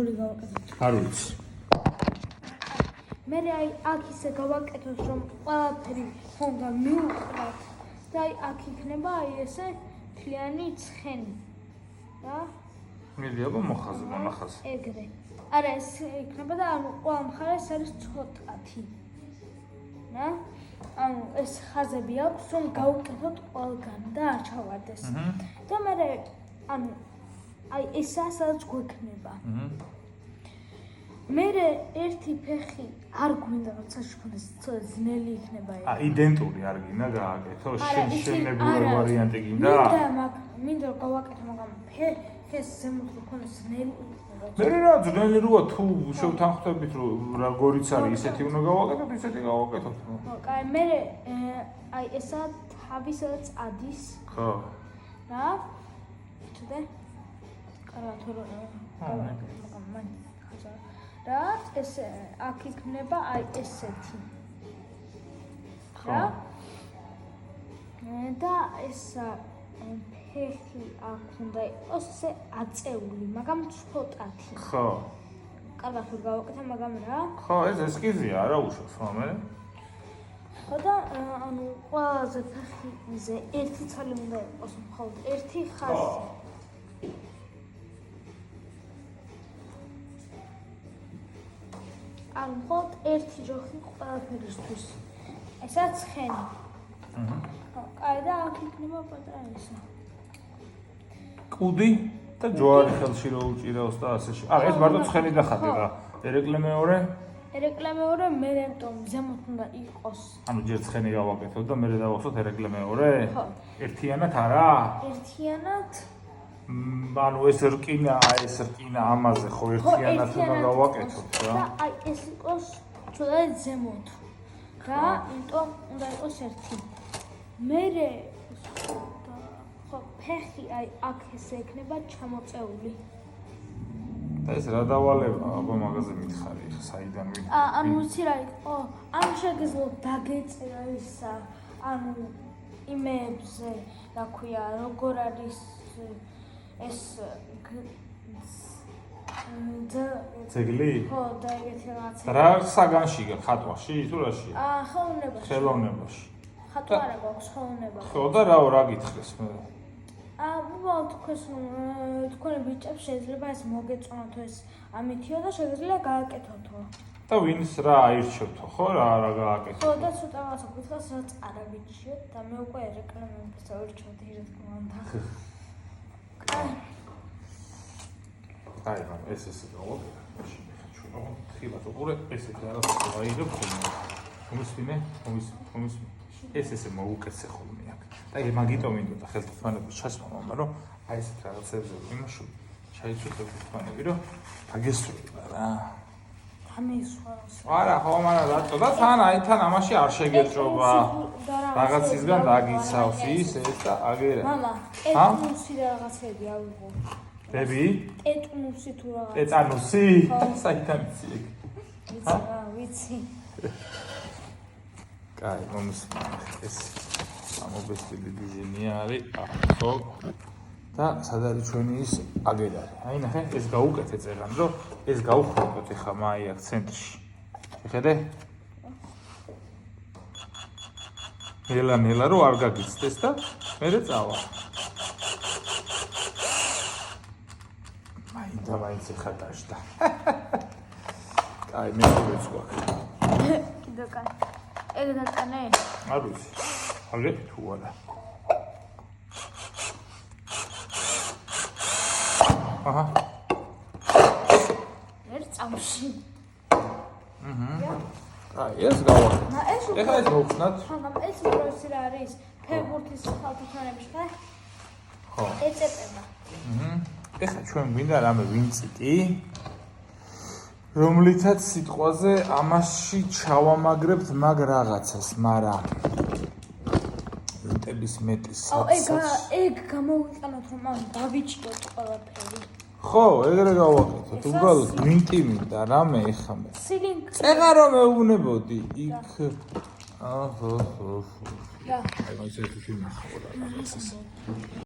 არ ვიცი. მე აი აქ ისე გავაკეთოთ რომ ყველაფერი ხონდა მივუყრათ და აი აქ იქნება აი ესე მთლიანი ცხენი და მიდი აბა მოხაზე მონახაზე. ეგრე. არა ეს იქნება და ანუ ყველა მხარეს არის ცოტათი. და ანუ ეს ხაზები აქვს რომ გავუკეთოთ ყველგან და არ ჩავარდეს. და მე ანუ აი ესა სადაც გვექნება. მე ერთი ფეხი არ გვინდა როცა შეგონდეს ძნელი იქნება ეს. იდენტური არ გინდა გააკეთო, შენებური ვარიანტი გინდა? მინდა რომ გავაკეთო, მაგრამ ფეხის ზემოთ გქონდეს ძნელი. მე რა ძნელი როა თუ შევთანხმდებით რომ როგორიც არის ისეთი უნდა გავაკეთოთ, ისეთი გავაკეთოთ. კაი, მე აი ესა თავი სადაც ადის. ხო. რა? ჩუდე? კარათო რა. მაგრამ მაინც ხაზა. რა ეს აქ იქნება აი ესეთი. რა? და ეს ფეხი აქ უნდა იყოს ესე აწეული, მაგრამ ცოტათი. ხო. კარგად ვერ გავაკეთე, მაგრამ რა? ხო, ეს ესკიზია, არა უშავს, მაგრამ ხო და ანუ ყველაზე ფეხიზე ერთი ცალი უნდა იყოს მხოლოდ ერთი ხაზი. ანუ მხოლოდ ერთი ჯოხი ყველაფერისთვის. ესა ცხენი. კაი და აქ იქნება პატარა ისა. კუდი და ჯვარი ხელში რო უჭირავს და ასე შე. ეს მარტო ცხენი და ხატი რა. ერეკლე მეორე? ერეკლე მეორე მე რემტომ ზემოთ უნდა იყოს. ანუ ჯერ ცხენი გავაკეთოთ და მერე დავახსოვთ ერეკლე მეორე? ხო. ერთიანად არა? ერთიანად? ანუ ეს რკინა, ეს რკინა ამაზე ხო ერთიანად უნდა გავაკეთოთ რა. და აი ეს იყოს ცუდად ზემოთ. რა, იმიტომ უნდა იყოს ერთი. მერე ხო ფეხი აი აქ ესე ექნება ჩამოწეული. და ეს რა დავალება აბა მაგაზე მითხარი ხა საიდან ვიდ. ანუ ვიცი რა იყო? ანუ შეგეძლო დაგეწერა ისა, ანუ იმებზე, რა ქვია, როგორ არის ეს ძეგლი? ხო, და ეგეთი რაღაცა. რა საგანში ხატვაში თუ რაში? ხელოვნებაში. ხელოვნებაში. ხატვა არა გვაქვს ხელოვნებაში. ხო და რა გითხრეს მე? თქვენს თქვენი ბიჭებს შეიძლება ეს მოგეწონათ ეს ამითიო და შეგიძლია გააკეთოთო. და ვინს რა აირჩევთო, ხო რა გააკეთო? ხო და ცოტა რაღაცა გითხრას რაც არ აღიჩიოთ და მე უკვე რეკლამებს ავირჩევდი რა თქმა უნდა. აი, ეს გავაკეთე. მაშინ ჩვენ ხილათ უყურე ესეთი რაღაცა ვაიღებ ხოლმე. მომისმინე? ეს მოუკეთე ხოლმე აქ. და მაგიტომ მინდოდა ხელთქმანების ჩასმა, მაგრამ აი ესეთ რაღაცებზე იმაში ჩაიცვით ხელთქმანები, რომ დაგესრულა რა. გამისვაროს. არა, ხო, მაგრამ რატო და თან აი თან ამაში არ შეგეჭობა. რაღაცისგან დაგიცავს ის ეს და აგერა. მამა, ტეტნუსი და რაღაცები ავიღო. დები? ტეტნუსი თუ რაღაც. ტეტანუსი? საიდან იცი ეგ? ვიცი. კაი, მომისმინე ეს ამობესტილი დიზაინი არის, ხო? და სად არის ჩვენი ის აგერარი? აი ნახე, ეს გაუკეთე წერან, რომ ეს გავხუროთ ეხა მაი აქ ცენტრში. შეხედე? ნელა რომ არ გაგიცდეს და მერე წავა. მაინც ეხა დაშდა. კაი, მე ვეც გვაქვს. კიდე კაი. ეგ დაკანე? არ ვიცი. აგე თუ არა. აჰა. ერთ წამში. აი, ეს გავაკეთე. ეს ეხლა ეს მოვხსნათ. მაგრამ ეს პროცესი რა არის? ფეხბურთის ხალხთანების ხა? ხო. ეწეპება. ეხლა ჩვენ გვინდა რამე ვინციტი, რომლითაც სიტყვაზე ამაში ჩავამაგრებთ მაგ რაღაცას, მაგრამ ვინტების მეტი საცაცი. ეგ გამოვიყენოთ რომ ამ დავიჭიროთ ყველაფერი. ხო, ეგრე გავაკეთოთ. უბრალოდ ვინტი მინდა რამე ეხლა მე. სილინგ. ეხლა რომ მეუბნებოდი იქ. აჰა. და აი, მაგ ისეთი ფილმი ხო რა.